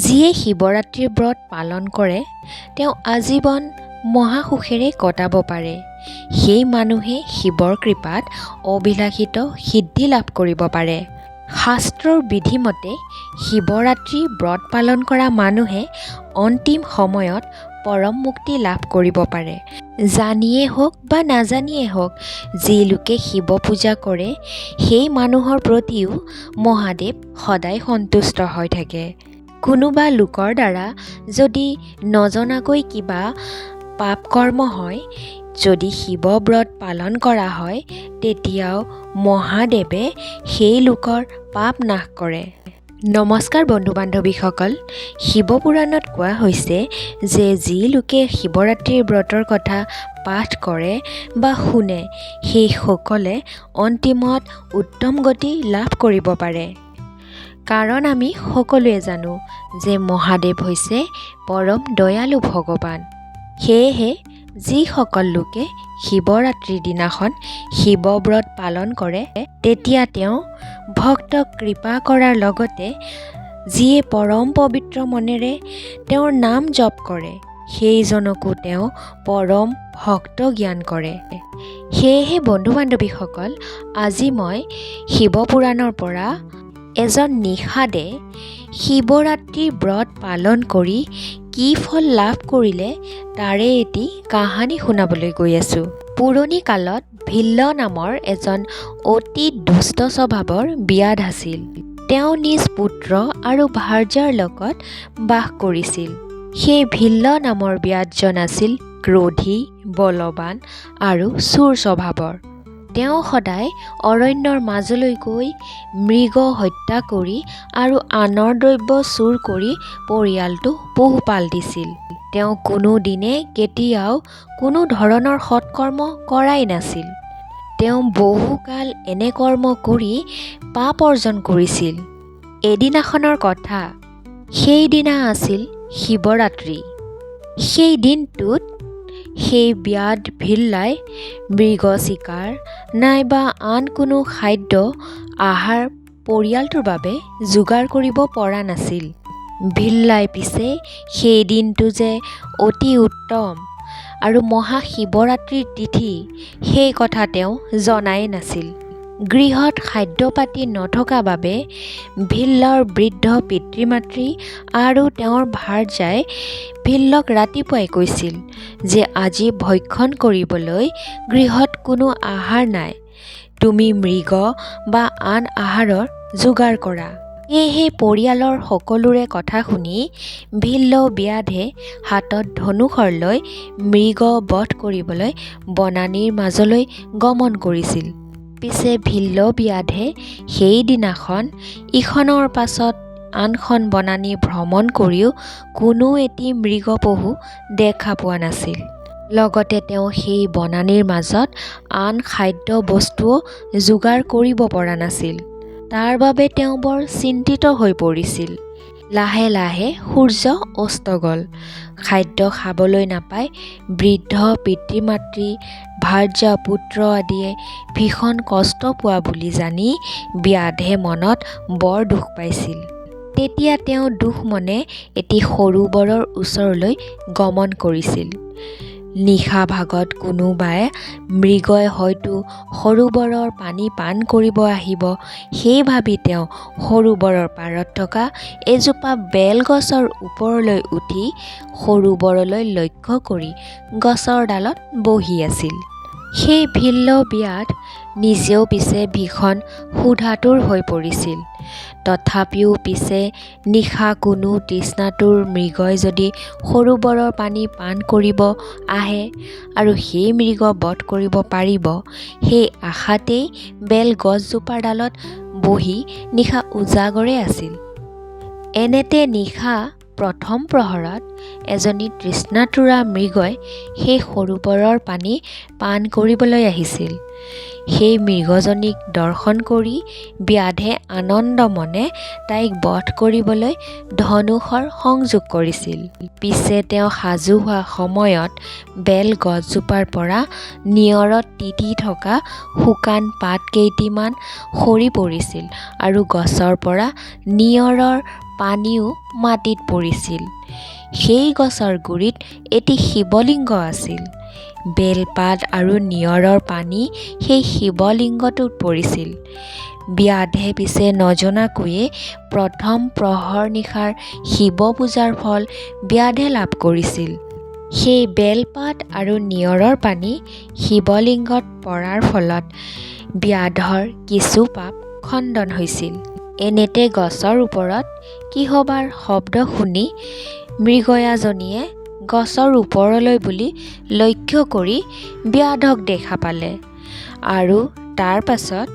যিয়ে শিৱৰাত্ৰিৰ ব্ৰত পালন কৰে তেওঁ আজীৱন মহাসুখেৰে কটাব পাৰে। সেই মানুহে শিৱৰ কৃপাত অভিলাষিত সিদ্ধি লাভ কৰিব পাৰে। শাস্ত্ৰৰ বিধিমতে শিৱৰাত্ৰি ব্ৰত পালন কৰা মানুহে অন্তিম সময়ত পৰম মুক্তি লাভ কৰিব পাৰে। জানিয়ে হওক বা নাজানিয়ে হওক, যি লোকে শিৱ পূজা কৰে সেই মানুহৰ প্ৰতিও মহাদেৱ সদায় সন্তুষ্ট হৈ থাকে। কোনোবা লোকৰ দ্বাৰা যদি নজনাকৈ কিবা পাপ কৰ্ম হয়, যদি শিৱ ব্ৰত পালন কৰা হয়, তেতিয়াও মহাদেৱে সেই লোকৰ পাপ নাশ কৰে। নমস্কাৰ বন্ধু বান্ধৱীসকল, শিৱপুৰাণত কোৱা হৈছে যে যি লোকে শিৱৰাত্ৰিৰ ব্ৰতৰ কথা পাঠ কৰে বা শুনে সেই সকলে অন্তিমত উত্তম গতি লাভ কৰিব পাৰে। কাৰণ আমি সকলোৱে জানো যে মহাদেৱ হৈছে পৰম দয়ালু ভগৱান। সেয়েহে যিসকল লোকে শিৱৰাত্ৰিৰ দিনাখন শিৱ ব্ৰত পালন কৰে তেতিয়া তেওঁ ভক্তক কৃপা কৰাৰ লগতে যিয়ে পৰম পবিত্ৰ মনেৰে তেওঁৰ নাম জপ কৰে সেইজনকো তেওঁ পৰম ভক্ত জ্ঞান কৰে। সেয়েহে বন্ধু বান্ধৱীসকল, আজি মই শিৱপুৰাণৰ পৰা এজন নিষাদে শিৱৰাত্ৰিৰ ব্ৰত পালন কৰি কি ফল লাভ কৰিলে তাৰে এটি কাহানী শুনাবলৈ গৈ আছোঁ। পুৰণি কালত ভিল্ল নামৰ এজন অতি দুষ্ট স্বভাৱৰ ব্যাধ আছিল। তেওঁ নিজ পুত্ৰ আৰু ভাৰ্যাৰ লগত বাস কৰিছিল। সেই ভিল্ল নামৰ ব্যাধজন আছিল ক্ৰোধী, বলৱান আৰু চোৰ স্বভাৱৰ। তেওঁ সদায় অৰণ্যৰ মাজলৈ গৈ মৃগ হত্যা কৰি আৰু আনৰ দ্ৰব্য চুৰ কৰি পৰিয়ালটো পোহপাল দিছিল। তেওঁ কোনোদিনে কেতিয়াও কোনো ধৰণৰ সৎকৰ্ম কৰাই নাছিল। তেওঁ বহুকাল এনে কৰ্ম কৰি পাপ অৰ্জন কৰিছিল। এদিনাখনৰ কথা, সেইদিনা আছিল শিৱৰাত্ৰি। সেই দিনটোত সেই ব্যাধ ভিল্লাই মৃগ চিকাৰ নাইবা আন কোনো খাদ্য আহাৰ পৰিয়ালটোৰ বাবে যোগাৰ কৰিব পৰা নাছিল। ভিল্লাই পিছে সেই দিনটো যে অতি উত্তম আৰু মহাশিৱৰাত্ৰিৰ তিথি সেই কথা তেওঁ জনাই নাছিল। গৃহত খাদ্য পাতি নথকা বাবে ভিল্লৰ বৃদ্ধ পিতৃ মাতৃ আৰু তেওঁৰ ভাৰ্যাই ভিল্লক ৰাতিপুৱাই কৈছিল যে আজি ভক্ষণ কৰিবলৈ গৃহত কোনো আহাৰ নাই, তুমি মৃগ বা আন আহাৰৰ যোগাৰ কৰা। সেয়েহে পৰিয়ালৰ সকলোৰে কথা শুনি ভিল্ল ব্যাধে হাতত ধনুশৰ লৈ মৃগ বধ কৰিবলৈ বনানীৰ মাজলৈ গমন কৰিছিল। পিছে ভিল্ল ব্যাধে সেইদিনাখন ইখনৰ পাছত আনখন বনানী ভ্ৰমণ কৰিও কোনো এটি মৃগ পহু দেখা পোৱা নাছিল। লগতে তেওঁ সেই বনানীৰ মাজত আন খাদ্য বস্তুও যোগাৰ কৰিব পৰা নাছিল। তাৰ বাবে তেওঁ বৰ চিন্তিত হৈ পৰিছিল। লাহে লাহে সূৰ্য অস্ত গ'ল। খাদ্য খাবলৈ নাপাই বৃদ্ধ পিতৃ মাতৃ, ভাৰ্যা পুত্ৰ আদিয়ে ভীষণ কষ্ট পোৱা বুলি জানি ব্যাধে মনত বৰ দুখ পাইছিল। তেতিয়া তেওঁ দুখ মনে এটি সৰু বৰৰ ওচৰলৈ গমন কৰিছিল। নিশা ভাগত কোনোবাই মৃগই হয়তো সৰোবৰৰ পানী পান কৰিব আহিব, সেই ভাবি তেওঁ সৰোবৰৰ পাৰত থকা এজোপা বেলগছৰ ওপৰলৈ উঠি সৰোবৰলৈ লক্ষ্য কৰি গছৰ ডালত বহি আছিল। সেই ভিল্ল ব্যাধ নিজেও পিছে ভীষণ ক্ষুধাতুৰ হৈ পৰিছিল। তথাপিও পিছে নিশা কোনো তৃষ্ণাতুৰ মৃগই যদি সৰোবৰৰ পানী পান কৰিব আহে আৰু সেই মৃগ বধ কৰিব পাৰিব, সেই আশাতেই বেল গছজোপাৰ ডালত বহি নিশা উজাগৰে আছিল। এনেতে নিশা প্ৰথম প্ৰহৰত এজনী তৃষ্ণাতুৰা মৃগই সেই সৰোবৰৰ পানী পান কৰিবলৈ আহিছিল। সেই মৃগজনীক দৰ্শন কৰি ব্যাধে আনন্দ মনে তাইক বধ কৰিবলৈ ধনুশৰ সংযোগ কৰিছিল। পিছে তেওঁ সাজু হোৱা সময়ত বেল গছজোপাৰ পৰা নিয়ৰত তিতি থকা শুকান পাত কেইটিমান সৰি পৰিছিল আৰু গছৰ পৰা নিয়ৰৰ পানীও মাটিত পৰিছিল। সেই গছৰ গুৰিত এটি শিৱলিংগ আছিল। বেলপাত আৰু নিয়ৰৰ পানী সেই শিৱলিংগটোত পৰিছিল। ব্যাধে পিছে নজনাকৈয়ে প্ৰথম প্ৰহৰ নিশাৰ শিৱ পূজাৰ ফল ব্যাধে লাভ কৰিছিল। সেই বেলপাত আৰু নিয়ৰৰ পানী শিৱলিংগত পৰাৰ ফলত ব্যাধৰ কিছু পাপ খণ্ডন হৈছিল। এনেতে গছৰ ওপৰত কিহবাৰ শব্দ শুনি মৃগয়াজনীয়ে গছৰ ওপৰলৈ বুলি লক্ষ্য কৰি ব্যাধক দেখা পালে আৰু তাৰ পাছত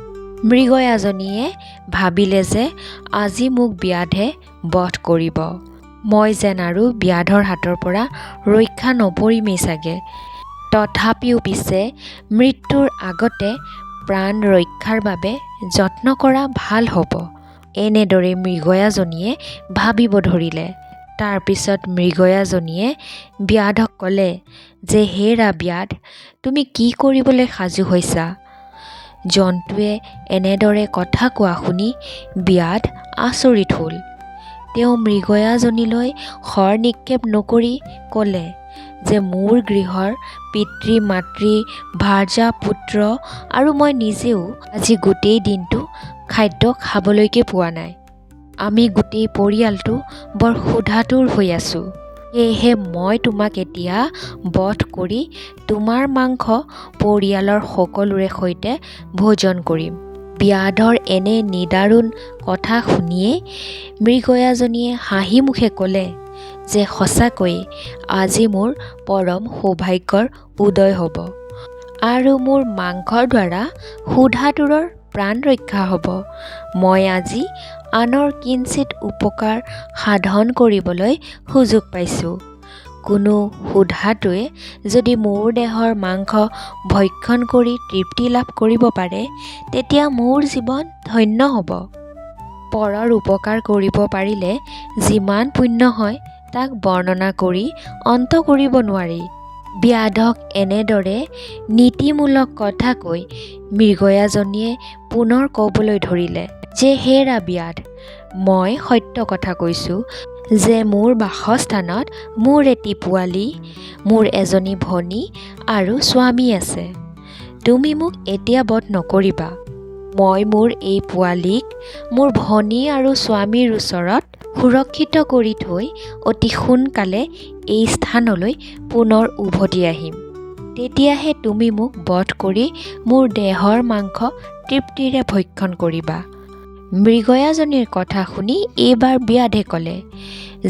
মৃগয়াজনীয়ে ভাবিলে যে আজি মোক ব্যাধে বধ কৰিব। মই যেন আৰু ব্যাধৰ হাতৰ পৰা ৰক্ষা নপৰিমেই চাগে। তথাপিও পিছে মৃত্যুৰ আগতে প্ৰাণ ৰক্ষাৰ বাবে যত্ন কৰা ভাল হ'ব। এনেদৰে মৃগয়াজনীয়ে ভাবিব ধৰিলে। তাৰ পিছত মৃগয়াজনীয়ে ব্যাধক ক'লে যে হেৰা ব্যাধ, তুমি কি কৰিবলৈ সাজু হৈছা? জন্তুৱে এনেদৰে কথা কোৱা শুনি ব্যাধ আচৰিত হ'ল। তেওঁ মৃগয়াজনীলৈ শৰ নিক্ষেপ নকৰি ক'লে যে মোৰ গৃহৰ পিতৃ মাতৃ ভাৰ্যা পুত্ৰ আৰু মই নিজেও আজি গোটেই দিনটো খাদ্য খাবলৈকে পোৱা নাই। আমি গোটেই পৰিয়ালটো বৰ ক্ষুধাতুৰ হৈ আছোঁ। সেয়েহে মই তোমাক এতিয়া বধ কৰি তোমাৰ মাংস পৰিয়ালৰ সকলোৰে সৈতে ভোজন কৰিম। ব্যাধৰ এনে নিদাৰুণ কথা শুনিয়ে মৃগয়াজনীয়ে হাঁহি মুখে ক'লে যে সঁচাকৈয়ে আজি মোৰ পৰম সৌভাগ্যৰ উদয় হ'ব আৰু মোৰ মাংসৰ দ্বাৰা ক্ষুধাতুৰৰ প্ৰাণ ৰক্ষা হ'ব। মই আজি আনৰ কিঞ্চিত উপকাৰ সাধন কৰিবলৈ সুযোগ পাইছোঁ। কোনো ক্ষুধাতুৱে যদি মোৰ দেহৰ মাংস ভক্ষণ কৰি তৃপ্তি লাভ কৰিব পাৰে তেতিয়া মোৰ জীৱন ধন্য হ'ব। পৰৰ উপকাৰ কৰিব পাৰিলে যিমান পুণ্য হয় তাক বৰ্ণনা কৰি অন্ত কৰিব নোৱাৰি। ব্যাধক এনেদৰে নীতিমূলক কথা কৈ মৃগয়াজনীয়ে পুনৰ ক'বলৈ ধৰিলে যে হেৰা ব্যাধ, মই সত্য কথা কৈছোঁ যে মোৰ বাসস্থানত মোৰ এটি পোৱালি, মোৰ এজনী ভনী আৰু স্বামী আছে। তুমি মোক এতিয়া বধ নকৰিবা। মই মোৰ এই পোৱালীক মোৰ ভনী আৰু স্বামীৰ ওচৰত সুৰক্ষিত কৰি থৈ অতি সোনকালে এই স্থানলৈ পুনৰ উভতি আহিম। তেতিয়াহে তুমি মোক বধ কৰি মোৰ দেহৰ মাংস তৃপ্তিৰে ভক্ষণ কৰিবা। মৃগয়াজনীৰ কথা শুনি এইবাৰ ব্যাধে ক'লে,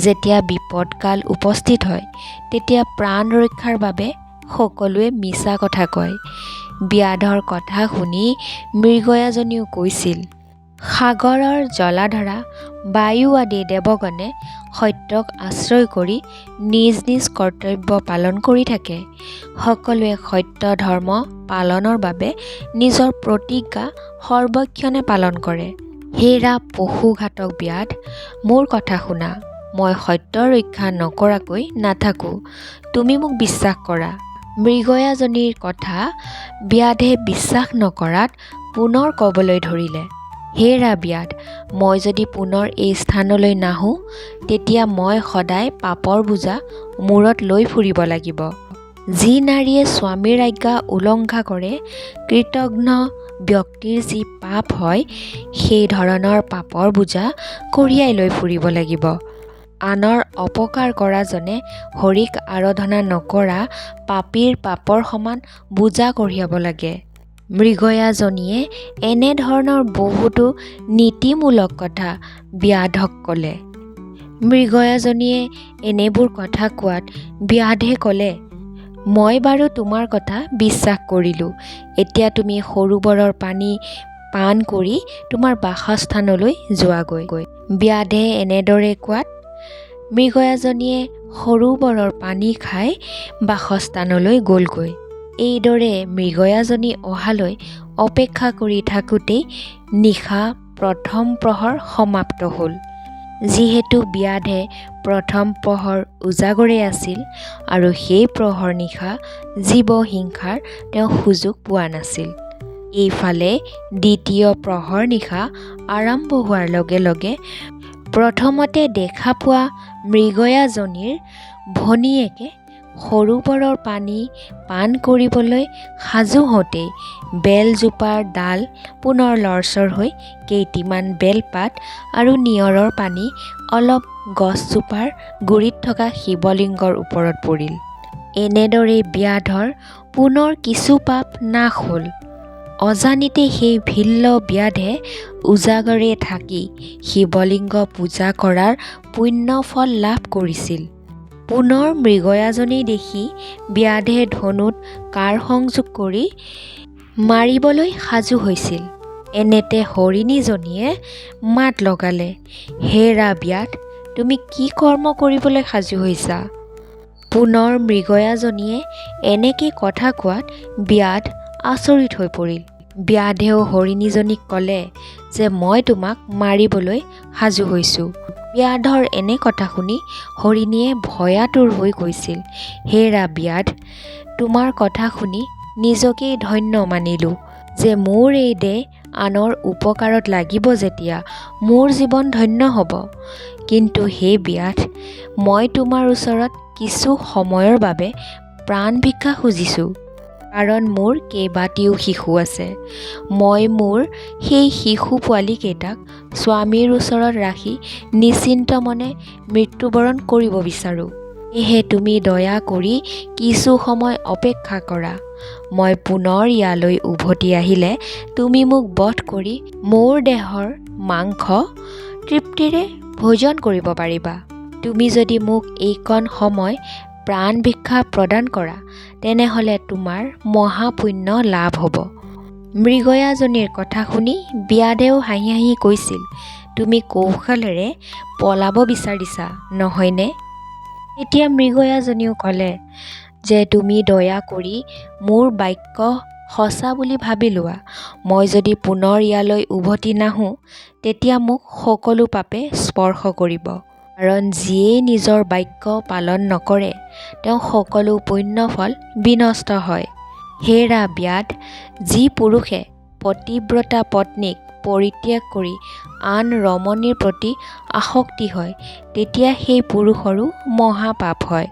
যেতিয়া বিপদকাল উপস্থিত হয় তেতিয়া প্ৰাণ ৰক্ষাৰ বাবে সকলোৱে মিছা কথা কয়। ব্যাধৰ কথা শুনি মৃগয়াজনীও কৈছিল, সাগৰৰ জলাধৰা বায়ু আদি দেৱগণে সত্যক আশ্ৰয় কৰি নিজ নিজ কৰ্তব্য পালন কৰি থাকে। সকলোৱে সত্য ধৰ্ম পালনৰ বাবে নিজৰ প্ৰতিজ্ঞা সৰ্বক্ষণে পালন কৰে। হেৰা পশুঘাতক ব্যাধ, মোৰ কথা শুনা। মই সত্য ৰক্ষা নকৰাকৈ নাথাকোঁ। তুমি মোক বিশ্বাস কৰা। মৃগয়াজনীৰ কথা ব্যাধে বিশ্বাস নকৰাত পুনৰ ক'বলৈ ধৰিলে, হেৰা ব্যাধ, মই যদি পুনৰ এই স্থানলৈ নাহোঁ তেতিয়া মই সদায় পাপৰ বোজা মূৰত লৈ ফুৰিব লাগিব। যি নাৰীয়ে স্বামীৰ আজ্ঞা উলংঘা কৰে কৃতঘ্ন ব্যক্তিৰ যি পাপ হয় সেই ধৰণৰ পাপৰ বোজা কঢ়িয়াই লৈ ফুৰিব লাগিব। আনৰ অপকাৰ কৰাজনে হৰিক আৰাধনা নকৰা পাপীৰ পাপৰ সমান বোজা কঢ়িয়াব লাগে। মৃগয়াজনীয়ে এনেধৰণৰ বহুতো নীতিমূলক কথা ব্যাধক ক'লে। মৃগয়াজনীয়ে এনেবোৰ কথা কোৱাত ব্যাধে ক'লে, মই বাৰু তোমাৰ কথা বিশ্বাস কৰিলোঁ। এতিয়া তুমি সৰোবৰৰ পানী পান কৰি তোমাৰ বাসস্থানলৈ যোৱাগৈ। ব্যাধে এনেদৰে কোৱাত মৃগয়াজনীয়ে সৰোবৰৰ পানী খাই বাসস্থানলৈ গ'লগৈ। এইদৰে মৃগয়াজনী অহালৈ অপেক্ষা কৰি থাকোঁতেই নিশা প্ৰথম প্ৰহৰ সমাপ্ত হ'ল। যিহেতু ব্যাধে প্ৰথম প্ৰহৰ উজাগৰে আছিল আৰু সেই প্ৰহৰ নিশা জীৱ হিংসাৰ তেওঁ সুযোগ পোৱা নাছিল। এইফালে দ্বিতীয় প্ৰহৰ নিশা আৰম্ভ হোৱাৰ লগে লগে প্ৰথমতে দেখা পোৱা মৃগয়াজনীৰ ভনীয়েকে সৰোবৰৰ পানী পান কৰিবলৈ সাজু হওঁতেই বেলজোপাৰ ডাল পুনৰ লৰচৰ হৈ কেইটিমান বেলপাত আৰু নিয়ৰৰ পানী অলপ গছজোপাৰ গুৰিত থকা শিৱলিংগৰ ওপৰত পৰিল। এনেদৰেই ব্যাধৰ পুনৰ কিছু পাপ নাশ হ'ল। অজানিতে সেই ভিল্ল ব্যাধে উজাগৰে থাকি শিৱলিংগ পূজা কৰাৰ পুণ্যফল লাভ কৰিছিল। পুনৰ মৃগয়াজনী দেখি ব্যাধে ধনুত কাঁড় সংযোগ কৰি মাৰিবলৈ সাজু হৈছিল। এনেতে হৰিণীজনীয়ে মাত লগালে, হেৰা ব্যাধ, তুমি কি কৰ্ম কৰিবলৈ সাজু হৈছা? পুনৰ মৃগয়াজনীয়ে এনেকে কথা কোৱাত ব্যাধ আচৰিত হৈ পৰিল। ব্যাধেও হৰিণীজনীক ক'লে যে মই তোমাক মাৰিবলৈ সাজু হৈছোঁ। ব্যাধৰ এনে কথা শুনি হৰিণীয়ে ভয়াতুৰ হৈ কৈছিল, হেৰা ব্যাধ, তোমাৰ কথা শুনি নিজকেই ধন্য মানিলোঁ যে মোৰ এই দেহ আনৰ উপকাৰত লাগিব যেতিয়া মোৰ জীৱন ধন্য হ'ব। কিন্তু হে ব্যাধ, মই তোমাৰ ওচৰত কিছু সময়ৰ বাবে প্ৰাণ ভিক্ষা খুজিছোঁ, কাৰণ মোৰ কেইবাটিও শিশু আছে। মই মোৰ সেই শিশু পোৱালীকেইটাক স্বামীৰ ওচৰত ৰাখি নিশ্চিন্ত মনে মৃত্যুবৰণ কৰিব বিচাৰোঁ। সেয়েহে তুমি দয়া কৰি কিছু সময় অপেক্ষা কৰা। মই পুনৰ ইয়ালৈ উভতি আহিলে তুমি মোক বধ কৰি মোৰ দেহৰ মাংস তৃপ্তিৰে ভোজন কৰিব পাৰিবা। তুমি যদি মোক এইকণ সময় প্ৰাণ ভিক্ষা প্ৰদান কৰা তেনেহ'লে তোমাৰ মহাপুণ্য লাভ হ'ব। মৃগয়াজনীৰ কথা শুনি ব্যাধেও হাঁহি হাঁহি কৈছিল, তুমি কৌশলেৰে পলাব বিচাৰিছা নহয়নে? তেতিয়া মৃগয়াজনীও ক'লে যে তুমি দয়া কৰি মোৰ বাক্য সঁচা বুলি ভাবি লোৱা। মই যদি পুনৰ ইয়ালৈ উভতি নাহোঁ তেতিয়া মোক সকলো পাপে স্পৰ্শ কৰিব। কাৰণ যিয়েই নিজৰ বাক্য পালন নকৰে তেওঁ সকলো পুণ্যফল বিনষ্ট হয়। হেৰা ব্যাধ, যি পুৰুষে পতিব্ৰতা পত্নীক পৰিত্যাগ কৰি আন ৰমণীৰ প্ৰতি আসক্তি হয় তেতিয়া সেই পুৰুষৰো মহাপাপ হয়।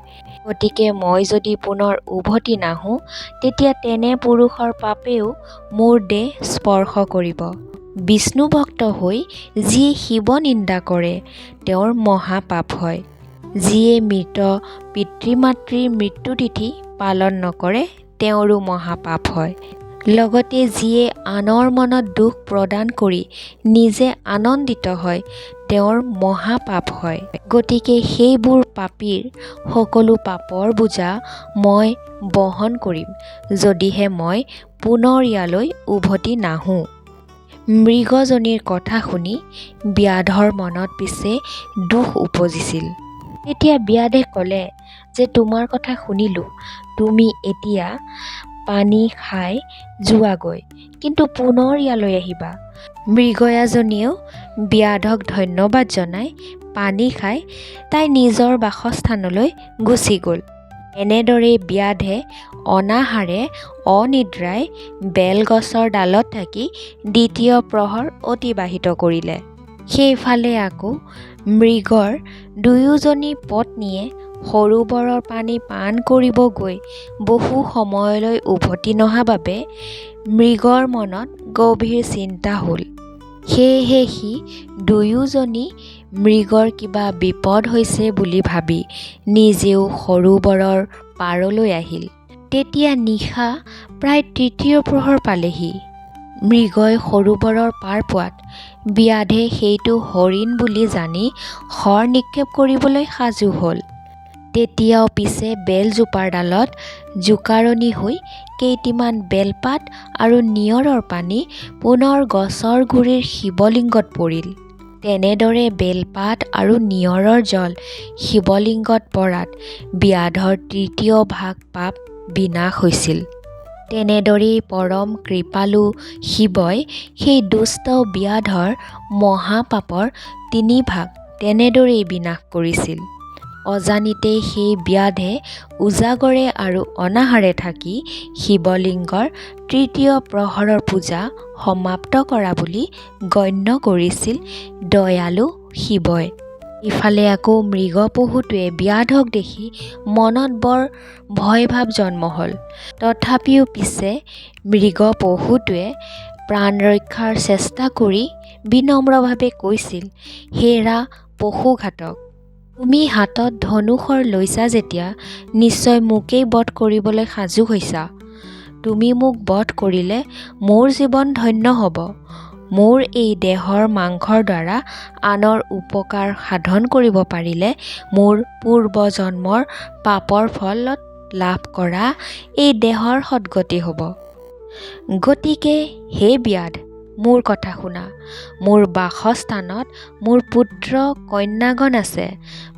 গতিকে মই যদি পুনৰ উভতি নাহোঁ তেতিয়া তেনে পুৰুষৰ পাপেও মোৰ দেহ স্পৰ্শ কৰিব। বিষ্ণু ভক্ত হৈ যিয়ে শিৱ নিন্দা কৰে তেওঁৰ মহাপাপ হয়। যিয়ে মৃত পিতৃ মাতৃৰ মৃত্যুতিথি পালন নকৰে তেওঁৰো মহাপাপ হয়। লগতে যিয়ে আনৰ মনত দুখ প্ৰদান কৰি নিজে আনন্দিত হয় তেওঁৰ মহাপাপ হয়। গতিকে সেইবোৰ পাপীৰ সকলো পাপৰ বোজা মই বহন কৰিম যদিহে মই পুনৰ ইয়ালৈ উভতি নাহোঁ। মৃগজনীৰ কথা শুনি ব্যাধৰ মনত পিছে দুখ উপজিছিল। তেতিয়া ব্যাধে ক'লে যে তোমাৰ কথা শুনিলোঁ, তুমি এতিয়া পানী খাই যোৱাগৈ, কিন্তু পুনৰ ইয়ালৈ আহিবা। মৃগয়াজনীয়েও ব্যাধক ধন্যবাদ জনাই পানী খাই তাই নিজৰ বাসস্থানলৈ গুচি গ'ল। এনেদৰেই ব্যাধে অনাহাৰে অনিদ্ৰাই বেলগছৰ ডালত থাকি দ্বিতীয় প্ৰহৰ অতিবাহিত কৰিলে। সেইফালে আকৌ মৃগৰ দুয়োজনী পত্নীয়ে সৰোবৰৰ পানী পান কৰিব গৈ বহু সময়লৈ উভতি নহা বাবে মৃগৰ মনত গভীৰ চিন্তা হ'ল। সেয়েহে সি দুয়োজনী মৃগৰ কিবা বিপদ হৈছে বুলি ভাবি নিজেও সৰোবৰৰ পাৰলৈ আহিল। তেতিয়া নিশা প্ৰায় তৃতীয় প্ৰহৰ পালেহি। মৃগই সৰোবৰৰ পাৰ পোৱাত ব্যাধে সেইটো হৰিণ বুলি জানি শৰ নিক্ষেপ কৰিবলৈ সাজু হ'ল। তেতিয়াও পিছে বেলজোপাৰ ডালত জোকাৰণি হৈ কেইটিমান বেলপাত আৰু নিয়ৰৰ পানী পুনৰ গছৰ গুৰিৰ শিৱলিংগত পৰিল। তেনেদৰে বেলপাত আৰু নিয়ৰৰ জল শিৱলিংগত পৰাত ব্যাধৰ তৃতীয় ভাগ পাপ বিনাশ হৈছিল। তেনেদৰেই পৰম কৃপালু শিৱই সেই দুষ্ট ব্যাধৰ মহাপাপৰ 3 ভাগ তেনেদৰেই বিনাশ কৰিছিল। অজানিতেই সেই ব্যাধে উজাগৰে আৰু অনাহাৰে থাকি শিৱলিংগৰ তৃতীয় প্ৰহৰৰ পূজা সমাপ্ত কৰা বুলি গণ্য কৰিছিল দয়ালু শিৱই। ইফালে আকৌ মৃগ পহুটোৱে ব্যাধক দেখি মনত বৰ ভয়ভাৱ জন্ম হ'ল। তথাপিও পিছে মৃগ পহুটোৱে প্ৰাণ ৰক্ষাৰ চেষ্টা কৰি বিনম্ৰভাৱে কৈছিল, হেৰা পশুঘাতক, তুমি হাতত ধনুষৰ লৈছা যেতিয়া নিশ্চয় মোকেই বধ কৰিবলৈ সাজু হৈছা। তুমি মোক বধ কৰিলে মোৰ জীৱন ধন্য হ'ব। মোৰ এই দেহৰ মাংসৰ দ্বাৰা আনৰ উপকাৰ সাধন কৰিব পাৰিলে মোৰ পূৰ্বজন্মৰ পাপৰ ফলত লাভ কৰা এই দেহৰ সদ্গতি হ'ব। গতিকে হে ব্যাধ, মোৰ কথা শুনা। মোৰ বাসস্থানত মোৰ পুত্ৰ কন্যাগণ আছে।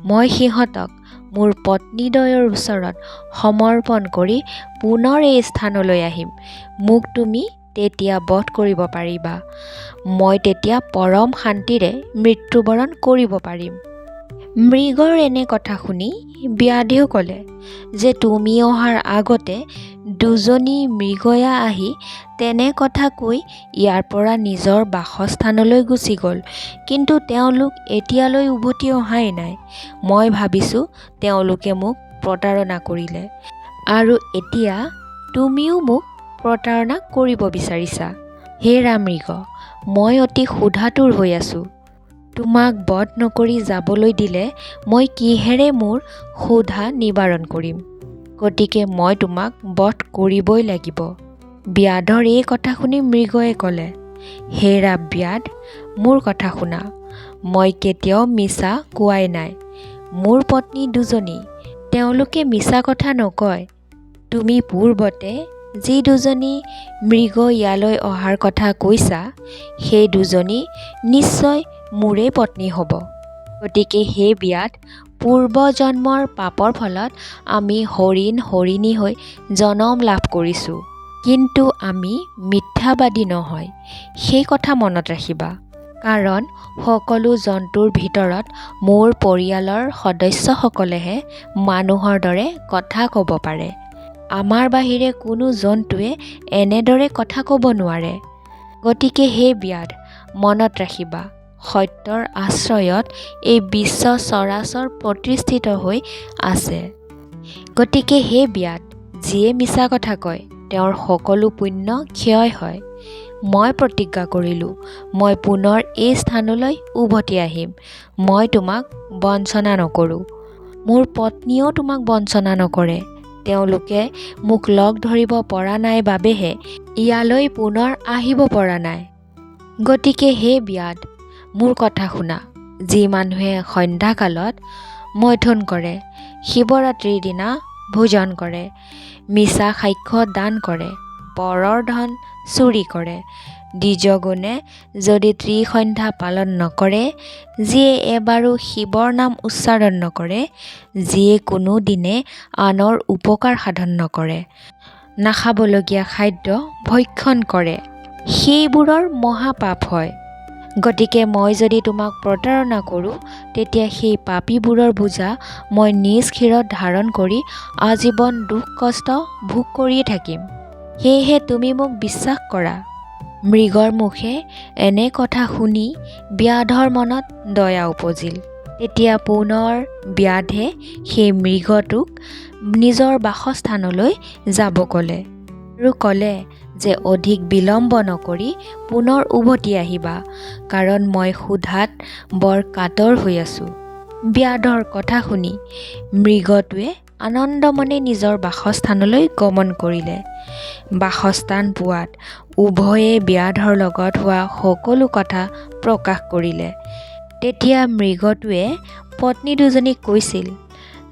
মই সিহঁতক মোৰ পত্নীদ্বয়ৰ ওচৰত সমৰ্পণ কৰি পুনৰ এই স্থানলৈ আহিম। মোক তুমি তেতিয়া বধ কৰিব পাৰিবা। মই তেতিয়া পৰম শান্তিৰে মৃত্যুবৰণ কৰিব পাৰিম। মৃগৰ এনে কথা শুনি ব্যাধেও ক'লে যে তুমি অহাৰ আগতে দুজনী মৃগয়া আহি তেনে কথা কৈ ইয়াৰ পৰা নিজৰ বাসস্থানলৈ গুচি গ'ল, কিন্তু তেওঁলোক এতিয়ালৈ উভতি অহাই নাই। মই ভাবিছোঁ তেওঁলোকে মোক প্ৰতাৰণা কৰিলে আৰু এতিয়া তুমিও মোক প্ৰতাৰণা কৰিব বিচাৰিছা। হেৰা মৃগ, মই অতি ক্ষুধাতুৰ হৈ আছোঁ। তোমাক বধ নকৰি যাবলৈ দিলে মই কিহেৰে মোৰ ক্ষুধা নিবাৰণ কৰিম? গতিকে মই তোমাক বধ কৰিবই লাগিব। ব্যাধৰ এই কথা শুনি মৃগয়ে ক'লে, হেৰা ব্যাধ, মোৰ কথা শুনা। মই কেতিয়াও মিছা কোৱাই নাই। মোৰ পত্নী দুজনী, তেওঁলোকে মিছা কথা নকয়। তুমি পূৰ্বতে যি দুজনী মৃগ ইয়ালৈ অহাৰ কথা কৈছা, সেই দুজনী নিশ্চয় মোৰেই পত্নী হ'ব। গতিকে হে ব্যাধ, পূৰ্বজন্মৰ পাপৰ ফলত আমি হৰিণ হৰিণী হৈ জনম লাভ কৰিছোঁ, কিন্তু আমি মিথ্যাবাদী নহয়, সেই কথা মনত ৰাখিবা। কাৰণ সকলো জন্তুৰ ভিতৰত মোৰ পৰিয়ালৰ সদস্যসকলেহে মানুহৰ দৰে কথা ক'ব পাৰে। আমাৰ বাহিৰে কোনো জন্তুৱে এনেদৰে কথা ক'ব নোৱাৰে। গতিকে হে ব্যাধ, মনত ৰাখিবা, সত্যৰ আশ্ৰয়ত এই বিশ্ব চৰাচৰ প্ৰতিষ্ঠিত হৈ আছে। গতিকে হে ব্যাধ, যিয়ে মিছা কথা কয় তেওঁৰ সকলো পুণ্য ক্ষয় হয়। মই প্ৰতিজ্ঞা কৰিলোঁ, মই পুনৰ এই স্থানলৈ উভতি আহিম। মই তোমাক বঞ্চনা নকৰোঁ। মোৰ পত্নীয়েও তোমাক বঞ্চনা নকৰে। তেওঁলোকে মোক লগ ধৰিব পৰা নাই বাবেহে ইয়ালৈ পুনৰ আহিব পৰা নাই। গতিকে হে ব্যাধ, মোৰ কথা শুনা। যি মানুহে সন্ধ্যাকালত মৈথুন কৰে, শিৱৰাত্ৰিৰ দিনা ভোজন কৰে, মিছা সাক্ষ্য দান কৰে, পৰৰ ধন চুৰি কৰে, দ্বিজগুণে যদি ত্ৰিসন্ধ্যা পালন নকৰে, যিয়ে এবাৰো শিৱৰ নাম উচ্চাৰণ নকৰে, যিয়ে কোনো দিনে আনৰ উপকাৰ সাধন নকৰে, নাখাবলগীয়া খাদ্য ভক্ষণ কৰে, সেইবোৰৰ মহাপাপ হয়। গতিকে মই যদি তোমাক প্ৰতাৰণা কৰোঁ, তেতিয়া সেই পাপীবোৰৰ বোজা মই নিজ শিৰত ধাৰণ কৰি আজীৱন দুখ কষ্ট ভোগ কৰিয়ে থাকিম। সেয়েহে তুমি মোক বিশ্বাস কৰা। মৃগৰ মুখে এনে কথা শুনি ব্যাধৰ মনত দয়া উপজিল। তেতিয়া পুনৰ ব্যাধে সেই মৃগটোক নিজৰ বাসস্থানলৈ যাব ক'লে আৰু ক'লে যে অধিক বিলম্ব নকৰি পুনৰ উভতি আহিবা, কাৰণ মই ক্ষুধাত বৰ কাতৰ হৈ আছোঁ। ব্যাধৰ কথা শুনি মৃগটোৱে আনন্দমনে নিজৰ বাসস্থানলৈ গমন কৰিলে। বাসস্থান পোৱাত উভয়ে ব্যাধৰ লগত হোৱা সকলো কথা প্ৰকাশ কৰিলে। তেতিয়া মৃগটোৱে পত্নী দুজনীক কৈছিল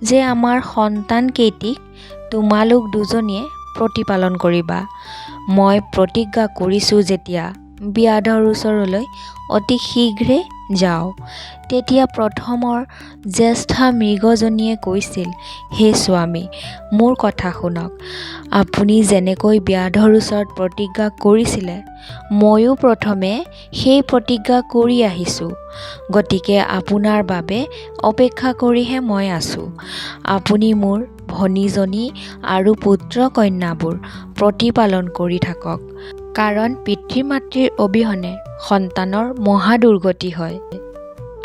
যে আমাৰ সন্তানকেইটিক তোমালোক দুজনীয়ে প্ৰতিপালন কৰিবা। মই প্ৰতিজ্ঞা কৰিছোঁ যেতিয়া ব্যাধৰ ওচৰলৈ অতি শীঘ্ৰে যাওঁ। তেতিয়া প্ৰথমৰ জ্যেষ্ঠা মৃগজনীয়ে কৈছিল, হে স্বামী, মোৰ কথা শুনক। আপুনি যেনেকৈ ব্যাধৰ ওচৰত প্ৰতিজ্ঞা কৰিছিলে, ময়ো প্ৰথমে সেই প্ৰতিজ্ঞা কৰি আহিছোঁ। গতিকে আপোনাৰ বাবে অপেক্ষা কৰিহে মই আছোঁ। আপুনি মোৰ ভনীজনী আৰু পুত্ৰ কন্যাবোৰ প্ৰতিপালন কৰি থাকক, কাৰণ পিতৃ মাতৃৰ অবিহনে সন্তানৰ মহা দুৰ্গতি হয়।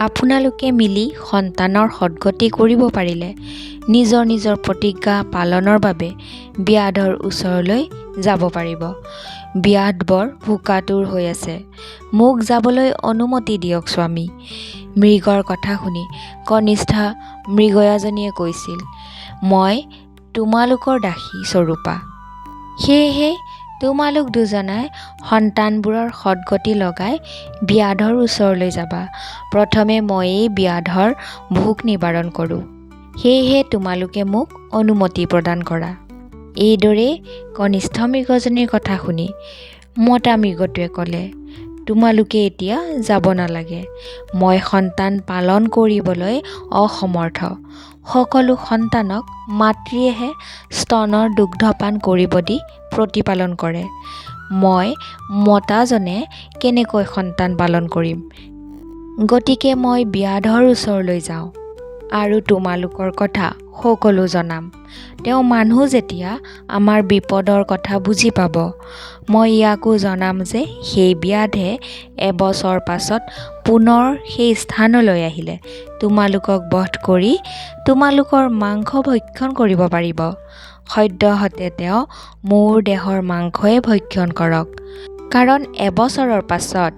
আপোনালোকে মিলি সন্তানৰ সদ্গতি কৰিব পাৰিলে নিজৰ নিজৰ প্ৰতিজ্ঞা পালনৰ বাবে ব্যাধৰ ওচৰলৈ যাব পাৰিব। ব্যাধ বৰ ভোকাতুৰ হৈ আছে, মোক যাবলৈ অনুমতি দিয়ক স্বামী। মৃগৰ কথা শুনি কনিষ্ঠা মৃগয়াজনীয়ে কৈছিল, মই তোমালোকৰ দাসী স্বৰূপা। সেয়েহে তোমালোক দুজনাই সন্তানবোৰৰ সদ্গতি লগাই ব্যাধৰ ওচৰলৈ যাবা। প্ৰথমে ময়েই ব্যাধৰ ভোক নিবাৰণ কৰোঁ, সেয়েহে তোমালোকে মোক অনুমতি প্ৰদান কৰা। এইদৰে কনিষ্ঠ মৃগজনীৰ কথা শুনি মতা মৃগটোৱে ক'লে, তোমালোকে এতিয়া যাব নালাগে। মই সন্তান পালন কৰিবলৈ অসমৰ্থ। সকলো সন্তানক মাতৃয়েহে স্তনৰ দুগ্ধপান কৰিব দি প্ৰতিপালন কৰে। মই মতাজনে কেনেকৈ সন্তান পালন কৰিম? গতিকে মই ব্যাধৰ ওচৰলৈ যাওঁ আৰু তোমালোকৰ কথা সকলো জনাম। তেওঁ মানুহ যেতিয়া আমাৰ বিপদৰ কথা বুজি পাব, মই ইয়াকো জনাম যে সেই ব্যাধে এবছৰ পাছত পুনৰ সেই স্থানলৈ আহিলে তোমালোকক বধ কৰি তোমালোকৰ মাংস ভক্ষণ কৰিব পাৰিব। সদ্যহতে তেওঁ মোৰ দেহৰ মাংসই ভক্ষণ কৰক, কাৰণ এবছৰৰ পাছত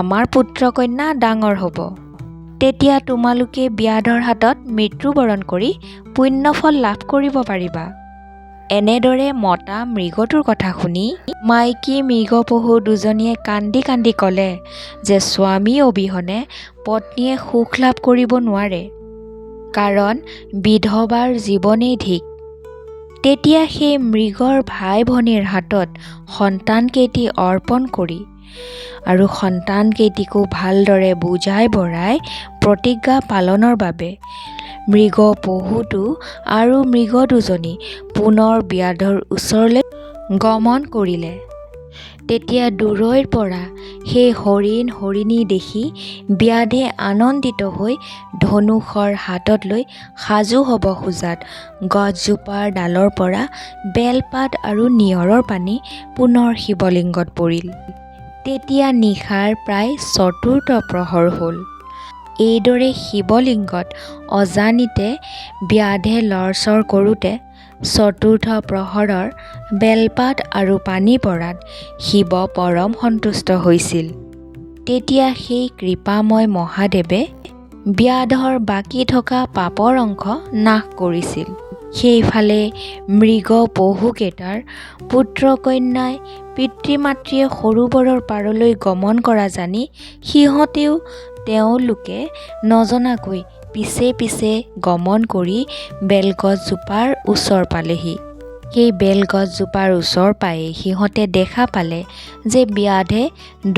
আমাৰ পুত্ৰ কন্যা ডাঙৰ হ'ব। তেতিয়া তোমালোকে ব্যাধৰ হাতত মৃত্যুবৰণ কৰি পুণ্যফল লাভ কৰিব পাৰিবা। এনেদৰে মতা মৃগটোৰ কথা শুনি মাইকী মৃগপহু দুজনীয়ে কান্দি কান্দি ক'লে যে স্বামী অবিহনে পত্নীয়ে সুখ লাভ কৰিব নোৱাৰে, কাৰণ বিধৱাৰ জীৱনেই ধিক। তেতিয়া সেই মৃগৰ ভাই ভনীৰ হাতত সন্তানকেইটি অৰ্পণ কৰি আৰু সন্তানকেইটিকো ভালদৰে বুজাই বঢ়াই প্ৰতিজ্ঞা পালনৰ বাবে মৃগ পহুটো আৰু মৃগ দুজনী পুনৰ ব্যাধৰ ওচৰলৈ গমন কৰিলে। তেতিয়া দূৰৈৰ পৰা সেই হৰিণ হৰিণী দেখি ব্যাধে আনন্দিত হৈ ধনুষৰ হাতত লৈ সাজু হ'ব খোজাত গছজোপাৰ ডালৰ পৰা বেলপাত আৰু নিয়ৰৰ পানী পুনৰ শিৱলিংগত পৰিল। তেতিয়া নিশাৰ প্ৰায় চতুৰ্থ প্ৰহৰ হ'ল। এইদৰে শিৱলিংগত অজানিতে ব্যাধে লৰচৰ কৰোঁতে চতুৰ্থ প্ৰহৰৰ বেলপাত আৰু পানী পৰাত শিৱ পৰম সন্তুষ্ট হৈছিল। তেতিয়া সেই কৃপাময় মহাদেৱে ব্যাধৰ বাকী থকা পাপৰ অংশ নাশ কৰিছিল। সেইফালে মৃগ পহুকেইটাৰ পুত্ৰ কন্যাই পিতৃ মাতৃয়ে সৰোবৰৰ পাৰলৈ গমন কৰা জানি সিহঁতেও তেওঁলোকে নজনাকৈ পিছে পিছে গমন কৰি বেলগছজোপাৰ ওচৰ পালেহি। সেই বেলগছজোপাৰ ওচৰ পায়েই সিহঁতে দেখা পালে যে ব্যাধে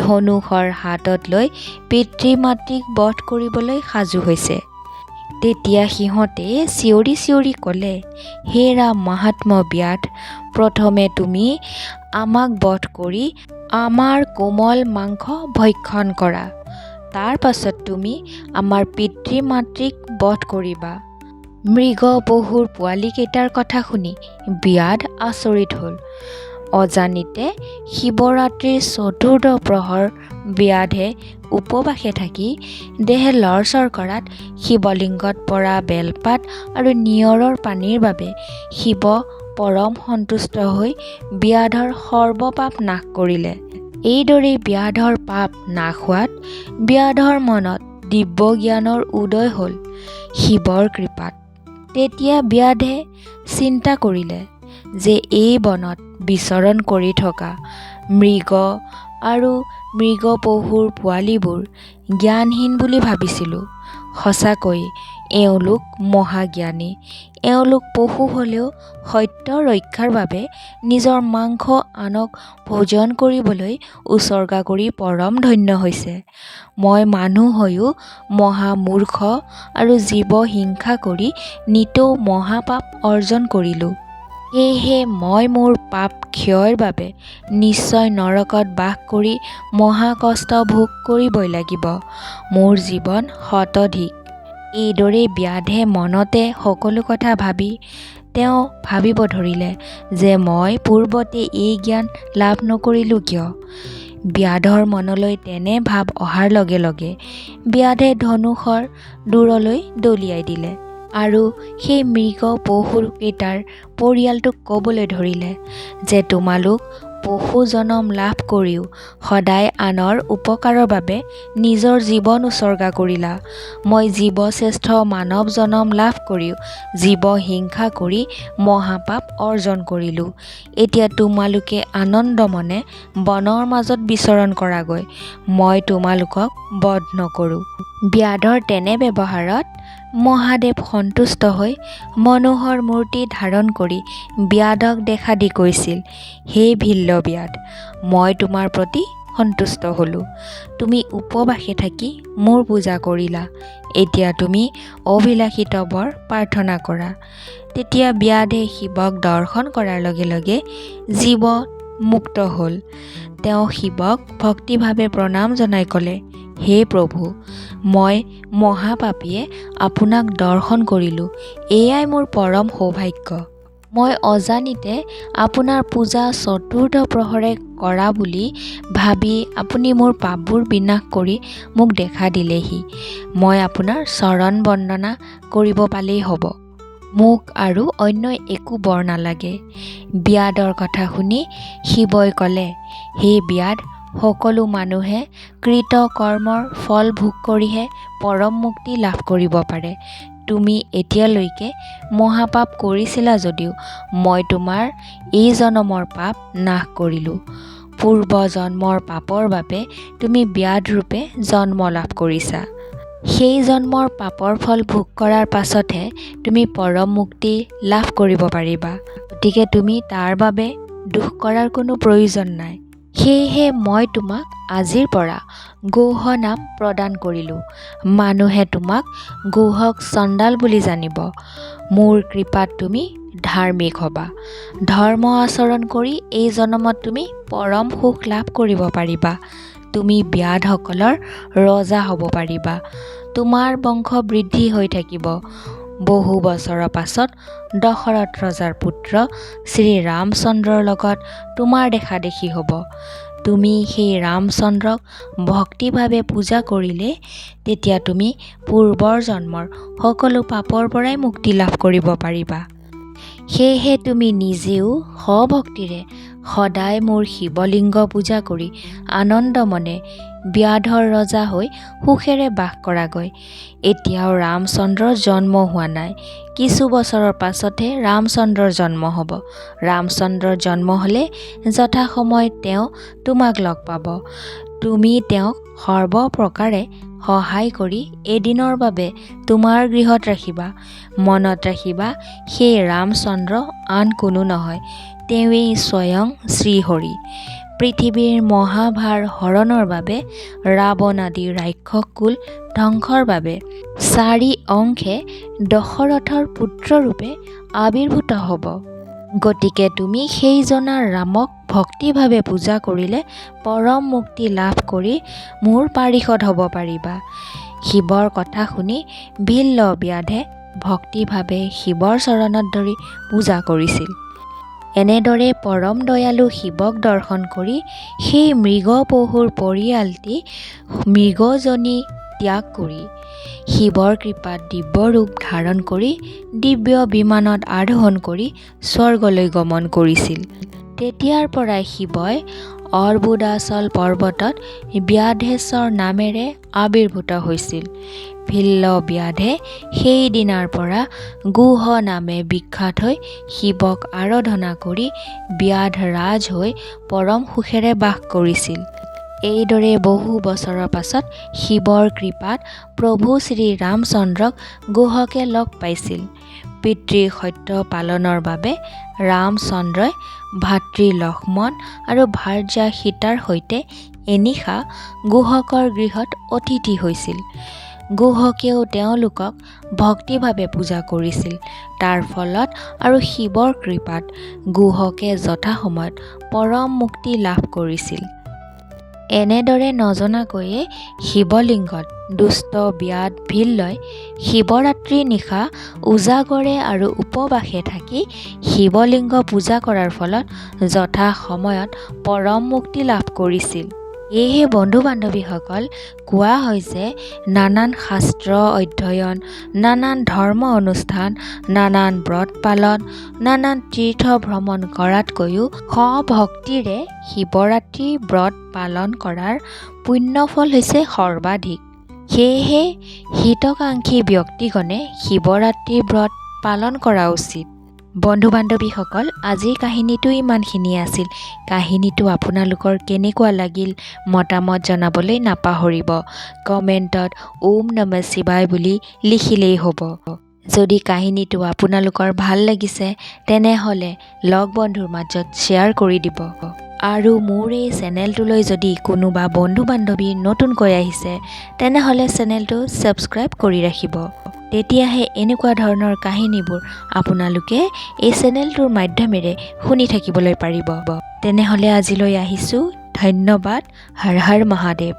ধনুষৰ হাতত লৈ পিতৃ মাতৃক বধ কৰিবলৈ সাজু হৈছে। তেতিয়া সিহঁতে চিঞৰি চিঞৰি ক'লে, হে ৰাম মহাত্ম ব্যাধ, প্ৰথমে তুমি আমাক বধ কৰি আমাৰ কোমল মাংস ভক্ষণ কৰা, তাৰ পাছত তুমি আমাৰ পিতৃ মাতৃক বধ কৰিবা। মৃগ পহুৰ পোৱালীকেইটাৰ কথা শুনি ব্যাধ আচৰিত হ'ল। অজানিতে শিৱৰাত্ৰিৰ চতুৰ্থ প্ৰহৰ ব্যাধে উপবাসে থাকি দেহ লৰচৰ কৰাত শিৱলিংগত পৰা বেলপাত আৰু নিয়ৰৰ পানীৰ বাবে শিৱ পৰম সন্তুষ্ট হৈ ব্যাধৰ সৰ্বপাপ নাশ কৰিলে। এইদৰেই ব্যাধৰ পাপ নাশ হোৱাত ব্যাধৰ মনত দিব্য জ্ঞানৰ উদয় হ'ল শিৱৰ কৃপাত। তেতিয়া ব্যাধে চিন্তা কৰিলে যে এই বনত বিচৰণ কৰি থকা মৃগ আৰু মৃগ পহুৰ পোৱালীবোৰ জ্ঞানহীন বুলি ভাবিছিলোঁ। সঁচাকৈ এওঁলোক মহাজ্ঞানী। এওঁলোক পশু হ'লেও সত্য ৰক্ষাৰ বাবে নিজৰ মাংস আনক ভোজন কৰিবলৈ উচৰ্গা কৰি পৰম ধন্য হৈছে। মই মানুহ হৈও মহামূৰ্খ আৰু জীৱ হিংসা কৰি নিতৌ মহাপাপ অৰ্জন কৰিলোঁ। সেয়েহে মই মোৰ পাপ ক্ষয়ৰ বাবে নিশ্চয় নৰকত বাস কৰি মহাকষ্ট ভোগ কৰিবই লাগিব। মোৰ জীৱন শতধিক। এইদৰে ব্যাধে মনতে সকলো কথা ভাবি তেওঁ ভাবিব ধৰিলে যে মই পূৰ্বতে এই জ্ঞান লাভ নকৰিলোঁ কিয়। ব্যাধৰ মনলৈ তেনে ভাৱ অহাৰ লগে লগে ব্যাধে ধনুষৰ দূৰলৈ দলিয়াই দিলে আৰু সেই মৃগ পশুকেইটাৰ পৰিয়ালটোক ক'বলৈ ধৰিলে যে তোমালোক পশু জনম লাভ কৰিও সদায় আনৰ উপকাৰৰ বাবে নিজৰ জীৱন উচৰ্গা কৰিলা। মই জীৱশ্ৰেষ্ঠ মানৱ জনম লাভ কৰিও জীৱ হিংসা কৰি মহাপাপ অৰ্জন কৰিলোঁ। এতিয়া তোমালোকে আনন্দ মনে বনৰ মাজত বিচৰণ কৰাগৈ, মই তোমালোকক বধ নকৰোঁ। ব্যাধৰ তেনে ব্যৱহাৰত মহাদেৱ সন্তুষ্ট হৈ মনোহৰ মূৰ্তি ধাৰণ কৰি ব্যাধক দেখা দি কৈছিল, হে ভিল্ল ব্যাধ, মই তোমাৰ প্ৰতি সন্তুষ্ট হ'লোঁ। তুমি উপবাসে থাকি মোৰ পূজা কৰিলা। এতিয়া তুমি অভিলাষিত বৰ প্ৰাৰ্থনা কৰা। তেতিয়া ব্যাধে শিৱক দৰ্শন কৰাৰ লগে লগে জীৱ মুক্ত হ'ল। তেওঁ শিৱক ভক্তিভাৱে প্ৰণাম জনাই ক'লে, হে প্ৰভু, মই মহাপাপীয়ে আপোনাক দৰ্শন কৰিলোঁ। এয়াই মোৰ পৰম সৌভাগ্য। মই অজানিতে আপোনাৰ পূজা চতুৰ্থ প্ৰহৰে কৰা বুলি ভাবি আপুনি মোৰ পাপবোৰ বিনাশ কৰি মোক দেখা দিলেহি। মই আপোনাৰ চৰণ বন্দনা কৰিব পালেই হ'ব। মোক আৰু অন্য একো বৰ নালাগে। ব্যাধৰ কথা শুনি শিৱই ক'লে, হে ব্যাধ, সকলো মানুহে কৃত কৰ্মৰ ফল ভোগ কৰিহে পৰম মুক্তি লাভ কৰিব পাৰে। তুমি এতিয়ালৈকে মহাপাপ কৰিছিলা যদিও মই তোমাৰ এই জনমৰ পাপ নাশ কৰিলোঁ। পূৰ্ব জন্মৰ পাপৰ বাবে তুমি ব্যাধ ৰূপে জন্ম লাভ কৰিছা। সেই জন্মৰ পাপৰ ফল ভোগ কৰাৰ পাছতহে তুমি পৰম মুক্তি লাভ কৰিব পাৰিবা। গতিকে তুমি তাৰ বাবে দুখ কৰাৰ কোনো প্ৰয়োজন নাই। সেয়েহে মই তোমাক আজিৰ পৰা গৌহ নাম প্ৰদান কৰিলোঁ। মানুহে তোমাক গৌহক চণ্ডাল বুলি জানিব। মোৰ কৃপাত তুমি ধাৰ্মিক হ'বা। ধৰ্ম আচৰণ কৰি এই জনমত তুমি পৰম সুখ লাভ কৰিব পাৰিবা। তুমি ব্যাধসকলৰ ৰজা হ'ব পাৰিবা। তোমাৰ বংশ বৃদ্ধি হৈ থাকিব। বহু বছৰৰ পাছত দশৰথ ৰজাৰ পুত্ৰ শ্ৰী ৰামচন্দ্ৰৰ লগত তোমাৰ দেখা দেখি হ'ব। তুমি সেই ৰামচন্দ্ৰক ভক্তিভাৱে পূজা কৰিলে তেতিয়া তুমি পূৰ্বৰ জন্মৰ সকলো পাপৰ পৰাই মুক্তি লাভ কৰিব পাৰিবা। সেয়েহে তুমি নিজেও সভক্তিৰে সদায় মোৰ শিৱলিংগ পূজা কৰি আনন্দ মনে ব্যাধৰ ৰজা হৈ সুখেৰে বাস কৰাগৈ। এতিয়াও ৰামচন্দ্ৰৰ জন্ম হোৱা নাই। কিছু বছৰৰ পাছতহে ৰামচন্দ্ৰৰ জন্ম হ'ব। ৰামচন্দ্ৰৰ জন্ম হ'লে যথাসময়ত তেওঁ তোমাক লগ পাব। তুমি তেওঁক সৰ্বপ্ৰকাৰে সহায় কৰি এদিনৰ বাবে তোমাৰ গৃহত ৰাখিবা। মনত ৰাখিবা, সেই ৰামচন্দ্ৰ আন কোনো নহয়, তেওঁৱেই স্বয়ং শ্ৰীহৰি। পৃথিৱীৰ মহাভাৰ হৰণৰ বাবে ৰাৱণ আদি ৰাক্ষস কুল ধ্বংসৰ বাবে 4 অংশে দশৰথৰ পুত্ৰৰূপে আৱিৰ্ভূত হ'ব। গতিকে তুমি সেইজনা ৰামক ভক্তিভাৱে পূজা কৰিলে পৰম মুক্তি লাভ কৰি মোৰ পাৰিষদ হ'ব পাৰিবা। শিৱৰ কথা শুনি ভিল্ল ব্যাধে ভক্তিভাৱে শিৱৰ চৰণত ধৰি পূজা কৰিছিল। এনেদৰে পৰম দয়ালু শিৱক দৰ্শন কৰি সেই মৃগ পহুৰ পৰিয়ালটি মৃগজনী ত্যাগ কৰি শিৱৰ কৃপাত দিব্য ৰূপ ধাৰণ কৰি দিব্য বিমানত আৰোহণ কৰি স্বৰ্গলৈ গমন কৰিছিল। তেতিয়াৰ পৰাই শিৱই অৰ্বুদাচল পৰ্বতত ব্যাধেশ্বৰ নামেৰে আৱিৰ্ভূত হৈছিল। ভিল্ল ব্যাধে সেই দিনাৰ পৰা গুহ নামে বিখ্যাত হৈ শিৱক আৰাধনা কৰি ব্যাধ ৰাজ হৈ পৰম সুখেৰে বাস কৰিছিল। এইদৰে বহু বছৰৰ পাছত শিৱৰ কৃপাত প্ৰভু শ্ৰী ৰামচন্দ্ৰক গুহকে লগ পাইছিল। পিতৃৰ সত্য পালনৰ বাবে ৰামচন্দ্ৰই ভাতৃ লক্ষ্মণ আৰু ভাৰ্যা সীতাৰ সৈতে এনিশা গুহকৰ গৃহত অতিথি হৈছিল। গুহকেও তেওঁলোকক ভক্তিভাৱে পূজা কৰিছিল। তাৰ ফলত আৰু শিৱৰ কৃপাত গুহকে যথাসময়ত পৰম মুক্তি লাভ কৰিছিল। এনেদৰে নজনাকৈয়ে শিৱলিংগত দুষ্ট ব্যাধ ভিললৈ শিৱৰাত্ৰিৰ নিশা উজাগৰে আৰু উপবাসে থাকি শিৱলিংগ পূজা কৰাৰ ফলত যথা সময়ত পৰম মুক্তি লাভ কৰিছিল। সেয়েহে বন্ধু বান্ধৱীসকল, কোৱা হয় যে নানান শাস্ত্ৰ অধ্যয়ন, নানান ধৰ্ম অনুষ্ঠান, নানান ব্ৰত পালন, নানান তীৰ্থ ভ্ৰমণ কৰাতকৈও সভক্তিৰে শিৱৰাত্ৰি ব্ৰত পালন কৰাৰ পুণ্যফল হৈছে সৰ্বাধিক। সেয়েহে হিতকাংক্ষী ব্যক্তিগণে শিৱৰাত্ৰি ব্ৰত পালন কৰা উচিত। বন্ধু বান্ধৱীসকল, আজিৰ কাহিনীটো ইমানখিনিয়ে আছিল। কাহিনীটো আপোনালোকৰ কেনেকুৱা লাগিল মতামত জনাবলৈ নাপাহৰিব। কমেণ্টত ওম নমঃ শিৱায় বুলি লিখিলেই হ'ব। যদি কাহিনীটো আপোনালোকৰ ভাল লাগিছে তেনেহ'লে লগ বন্ধুৰ মাজত শ্বেয়াৰ কৰি দিব। আৰু মোৰ এই চেনেলটোলৈ যদি কোনোবা বন্ধু বান্ধৱী নতুনকৈ আহিছে তেনেহ'লে চেনেলটো ছাবস্ক্ৰাইব কৰি ৰাখিব। তেতিয়াহে এনেকুৱা ধৰণৰ কাহিনীবোৰ আপোনালোকে এই চেনেলটোৰ মাধ্যমেৰে শুনি থাকিবলৈ পাৰিব। তেনেহ'লে আজিলৈ আহিছোঁ। ধন্যবাদ। হৰ হৰ মহাদেৱ।